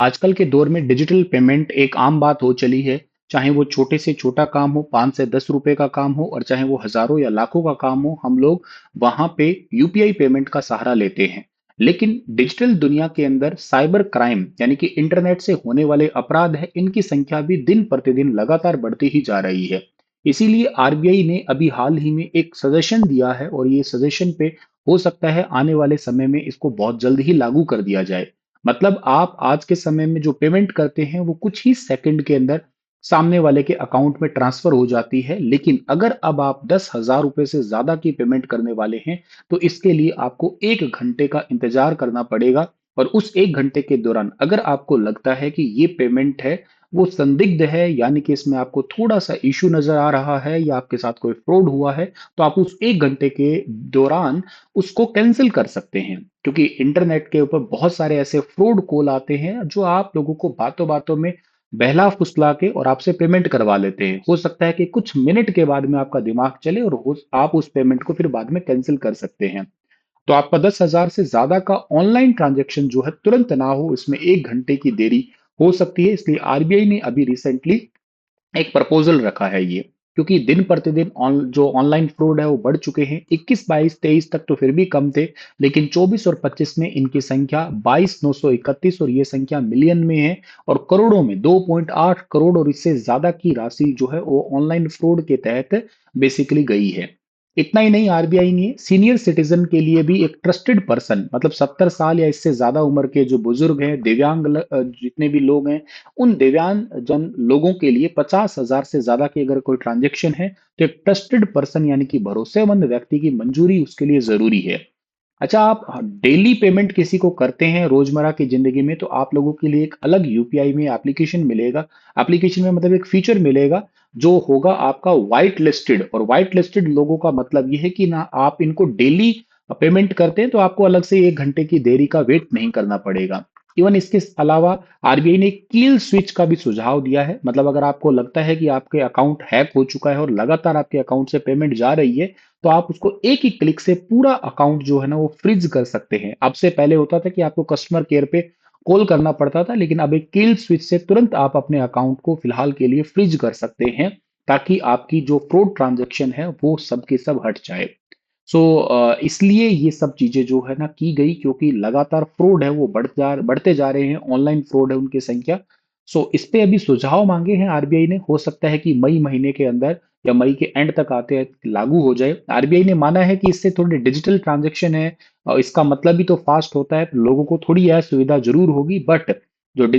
आजकल के दौर में डिजिटल पेमेंट एक आम बात हो चली है। चाहे वो छोटे से छोटा काम हो, 5 से 10 रुपए का काम हो, और चाहे वो हजारों या लाखों का काम हो, हम लोग वहां पे यूपीआई पेमेंट का सहारा लेते हैं। लेकिन डिजिटल दुनिया के अंदर साइबर क्राइम यानी कि इंटरनेट से होने वाले अपराध है, इनकी संख्या भी दिन प्रतिदिन लगातार बढ़ती ही जा रही है। इसीलिए आरबीआई ने अभी हाल ही में एक सजेशन दिया है, और ये सजेशन पे हो सकता है आने वाले समय में इसको बहुत जल्द ही लागू कर दिया जाए। मतलब आप आज के समय में जो पेमेंट करते हैं वो कुछ ही सेकंड के अंदर सामने वाले के अकाउंट में ट्रांसफर हो जाती है। लेकिन अगर अब आप 10,000 रुपए से ज्यादा की पेमेंट करने वाले हैं, तो इसके लिए आपको 1 घंटे का इंतजार करना पड़ेगा। और उस 1 घंटे के दौरान अगर आपको लगता है कि ये पेमेंट है वो संदिग्ध है, यानी कि इसमें आपको थोड़ा सा इशू नजर आ रहा है या आपके साथ कोई फ्रॉड हुआ है, तो आप उस 1 घंटे के दौरान उसको कैंसिल कर सकते हैं। क्योंकि इंटरनेट के ऊपर बहुत सारे ऐसे फ्रॉड कॉल आते हैं जो आप लोगों को बातों बातों में बहला फुसला के और आपसे पेमेंट करवा लेते हैं। हो सकता है कि कुछ मिनट के बाद में आपका दिमाग चले और आप उस पेमेंट को फिर बाद में कैंसिल कर सकते हैं। तो आपका 10,000 से ज्यादा का ऑनलाइन ट्रांजैक्शन जो है तुरंत ना हो, इसमें 1 घंटे की देरी हो सकती है। इसलिए आरबीआई ने अभी रिसेंटली एक प्रपोजल रखा है ये। क्योंकि दिन प्रतिदिन जो ऑनलाइन फ्रॉड है वो बढ़ चुके हैं। 21, 22, 23 तक तो फिर भी कम थे, लेकिन 24 और 25 में इनकी संख्या 22,931, और ये संख्या मिलियन में है। और करोड़ों में 2.8 करोड़ और इससे ज्यादा की राशि जो है वो ऑनलाइन फ्रॉड के तहत बेसिकली गई है। इतना ही नहीं, आरबीआई ने सीनियर सिटीजन के लिए भी एक ट्रस्टेड पर्सन, मतलब 70 साल या इससे ज्यादा उम्र के जो बुजुर्ग हैं, जितने भी लोग हैं, उन दिव्यांग जन लोगों के लिए 50,000 से ज्यादा की अगर कोई ट्रांजेक्शन है, तो एक ट्रस्टेड पर्सन यानी कि भरोसेमंद व्यक्ति की मंजूरी उसके लिए जरूरी है। अच्छा, आप डेली पेमेंट किसी को करते हैं रोजमर्रा की जिंदगी में, तो आप लोगों के लिए एक अलग यूपीआई में एप्लीकेशन मिलेगा। एप्लीकेशन में मतलब एक फीचर मिलेगा जो होगा आपका वाइट लिस्टेड। और वाइट लिस्टेड लोगों का मतलब ये है कि ना आप इनको डेली पेमेंट करते हैं तो आपको अलग से 1 घंटे की देरी का वेट नहीं करना पड़ेगा। इवन इसके अलावा आरबीआई ने कील स्विच का भी सुझाव दिया है। मतलब अगर आपको लगता है कि आपके अकाउंट हैक हो चुका है और लगातार आपके अकाउंट से पेमेंट जा रही है, तो आप उसको एक ही क्लिक से पूरा अकाउंट जो है ना वो फ्रीज कर सकते हैं। अब से पहले होता था कि आपको कस्टमर केयर पे कॉल करना पड़ता था, लेकिन अब एक किल स्विच से तुरंत आप अपने अकाउंट को फिलहाल के लिए फ्रीज कर सकते हैं, ताकि आपकी जो फ्रॉड ट्रांजैक्शन है वो सब के सब हट जाए। सो इसलिए ये सब चीजें जो है ना की गई, क्योंकि लगातार फ्रॉड है वो बढ़ते जा रहे हैं, ऑनलाइन फ्रॉड है उनकी संख्या। सो इस पे अभी सुझाव मांगे हैं आरबीआई ने। हो सकता है कि मई महीने के अंदर या मई के एंड तक आते हैं लागू हो जाए। आरबीआई ने माना है कि इससे थोड़ी डिजिटल ट्रांजैक्शन है और इसका मतलब भी तो फास्ट होता है, तो लोगों को थोड़ी यह सुविधा जरूर होगी। बट